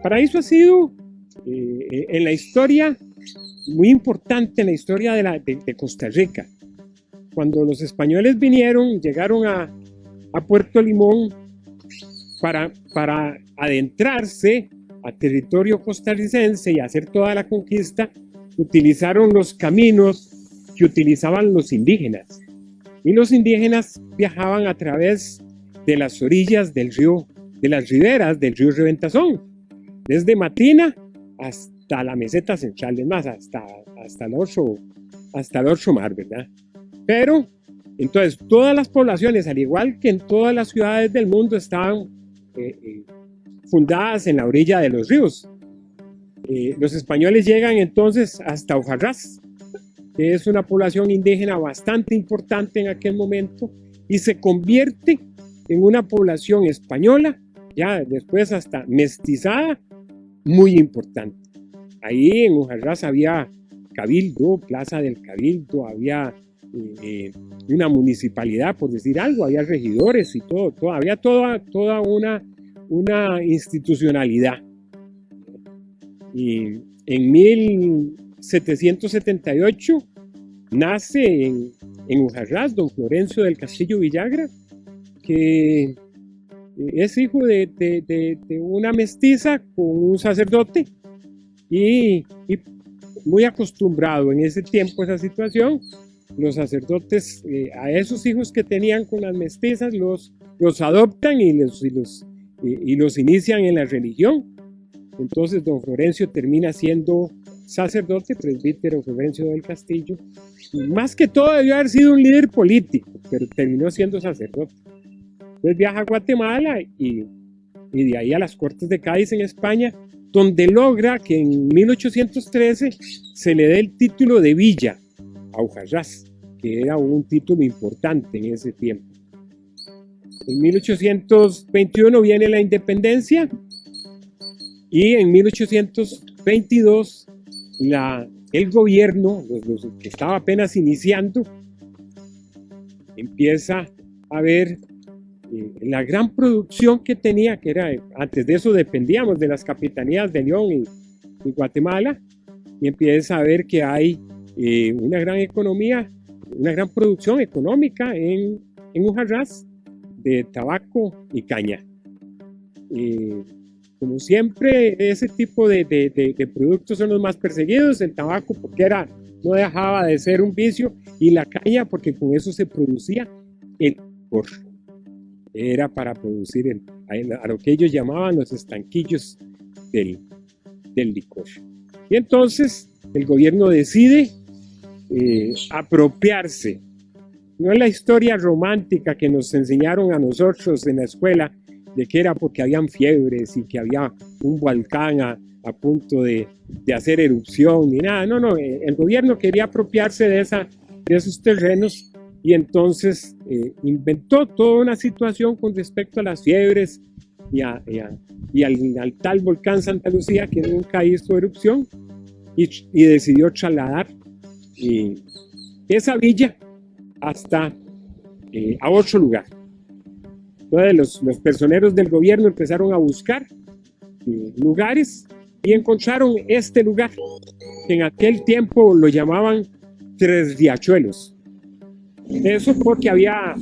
Paraíso ha sido en la historia muy importante, en la historia de Costa Rica. Cuando los españoles llegaron a Puerto Limón para adentrarse a territorio costarricense y hacer toda la conquista, utilizaron los caminos que utilizaban los indígenas. Y los indígenas viajaban a través de las orillas del río, de las riberas del río Reventazón, desde Matina hasta la meseta central, es más, hasta el Ocho Mar, ¿verdad? Pero, entonces, todas las poblaciones, al igual que en todas las ciudades del mundo, estaban fundadas en la orilla de los ríos. Los españoles llegan entonces hasta Ujarrás, que es una población indígena bastante importante en aquel momento, y se convierte en una población española, ya después hasta mestizada, muy importante. Ahí en Ujarrás había cabildo, plaza del cabildo, había una municipalidad, por decir algo, había regidores y todo, había toda una institucionalidad. Y en 1778 nace en Ujarrás don Florencio del Castillo Villagra, que es hijo de una mestiza con un sacerdote y muy acostumbrado en ese tiempo a esa situación. Los sacerdotes a esos hijos que tenían con las mestizas los adoptan y los inician en la religión. Entonces don Florencio termina siendo sacerdote, presbítero Florencio del Castillo. Y más que todo debió haber sido un líder político, pero terminó siendo sacerdote. Entonces viaja a Guatemala y de ahí a las Cortes de Cádiz en España, donde logra que en 1813 se le dé el título de villa a Ujarrás, que era un título importante en ese tiempo. En 1821 viene la independencia y en 1822 el gobierno, que estaba apenas iniciando, empieza a ver la gran producción que tenía, que era, antes de eso dependíamos de las capitanías de León y Guatemala, y empieza a ver que hay una gran economía, una gran producción económica en Ujarrás de tabaco y caña. Como siempre, ese tipo de productos son los más perseguidos, el tabaco porque no dejaba de ser un vicio, y la caña porque con eso se producía el licor. Era para producir a lo que ellos llamaban los estanquillos del licor. Y entonces el gobierno decide apropiarse. No es la historia romántica que nos enseñaron a nosotros en la escuela, de que era porque habían fiebres y que había un volcán a punto de hacer erupción, ni nada. No, el gobierno quería apropiarse de esos terrenos, y entonces inventó toda una situación con respecto a las fiebres y al tal volcán Santa Lucía, que nunca hizo erupción, y decidió trasladar esa villa hasta a otro lugar. Entonces los personeros del gobierno empezaron a buscar lugares y encontraron este lugar, que en aquel tiempo lo llamaban Tres Riachuelos. Eso porque había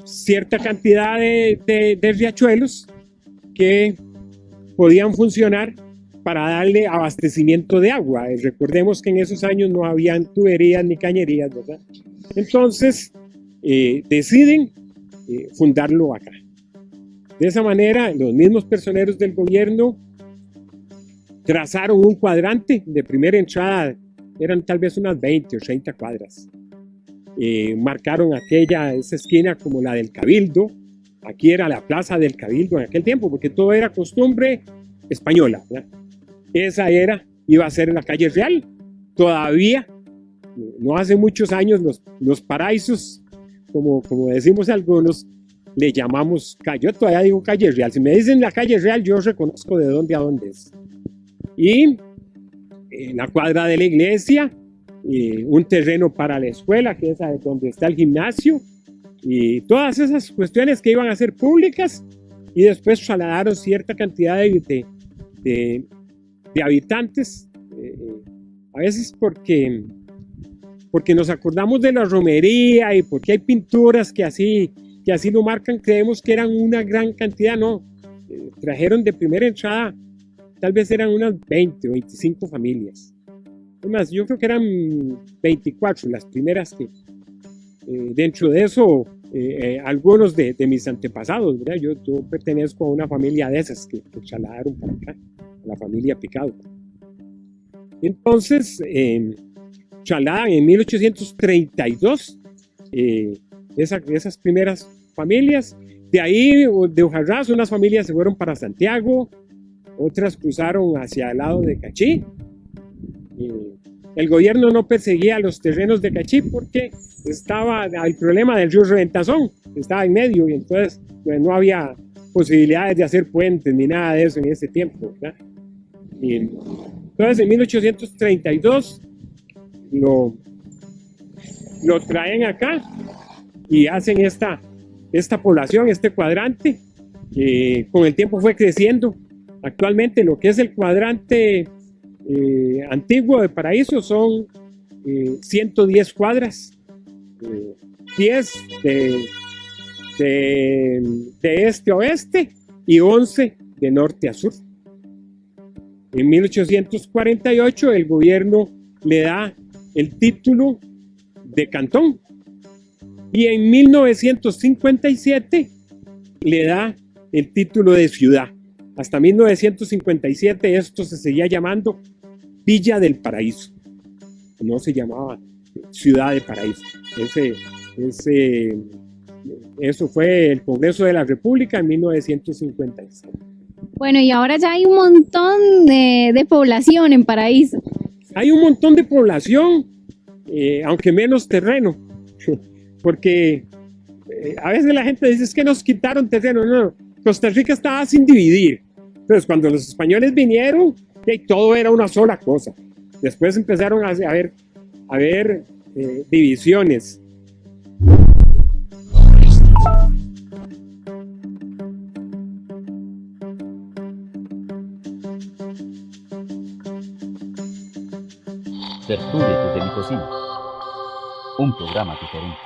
cierta cantidad de riachuelos que podían funcionar para darle abastecimiento de agua. Recordemos que en esos años no habían tuberías ni cañerías, ¿verdad? Entonces deciden fundarlo acá. De esa manera, los mismos personeros del gobierno trazaron un cuadrante de primera entrada, eran tal vez unas 20 o 30 cuadras. Marcaron esa esquina como la del Cabildo. Aquí era la plaza del Cabildo en aquel tiempo, porque todo era costumbre española, ¿verdad? Esa iba a ser la calle Real. Todavía, no hace muchos años, los paraísos, como decimos algunos, le llamamos calle. Yo todavía digo calle Real. Si me dicen la calle Real, yo reconozco de dónde a dónde es. Y en la cuadra de la iglesia, un terreno para la escuela, que es donde está el gimnasio, y todas esas cuestiones que iban a ser públicas y después trasladaron cierta cantidad de habitantes, a veces porque nos acordamos de la romería y porque hay pinturas que así lo marcan, creemos que eran una gran cantidad. No, trajeron de primera entrada, tal vez eran unas 20 o 25 familias. Es más, yo creo que eran 24 las primeras que, dentro de eso, algunos de mis antepasados, ¿verdad? Yo pertenezco a una familia de esas que trasladaron para acá, a la familia Picado. Entonces, trasladan en 1832 esas primeras familias. De ahí, de Ujarrás, unas familias se fueron para Santiago, otras cruzaron hacia el lado de Cachí. El gobierno no perseguía los terrenos de Cachí porque estaba el problema del río Reventazón, estaba en medio, y entonces pues, no había posibilidades de hacer puentes ni nada de eso en ese tiempo, ¿verdad? Y entonces en 1832 lo traen acá y hacen esta población, este cuadrante, que con el tiempo fue creciendo. Actualmente lo que es el cuadrante antiguo de Paraíso son 110 cuadras, 10 de este a oeste y 11 de norte a sur. En 1848 el gobierno le da el título de cantón y en 1957 le da el título de ciudad. Hasta 1957 esto se seguía llamando Villa del Paraíso, no se llamaba Ciudad de Paraíso. Eso fue el Congreso de la República en 1956. Bueno, y ahora ya hay un montón de población en Paraíso. Hay un montón de población, aunque menos terreno, porque a veces la gente dice es que nos quitaron terreno. No, Costa Rica estaba sin dividir. Entonces, cuando los españoles vinieron, todo era una sola cosa. Después empezaron a haber divisiones. Tertulias desde mi cocina. Un programa diferente.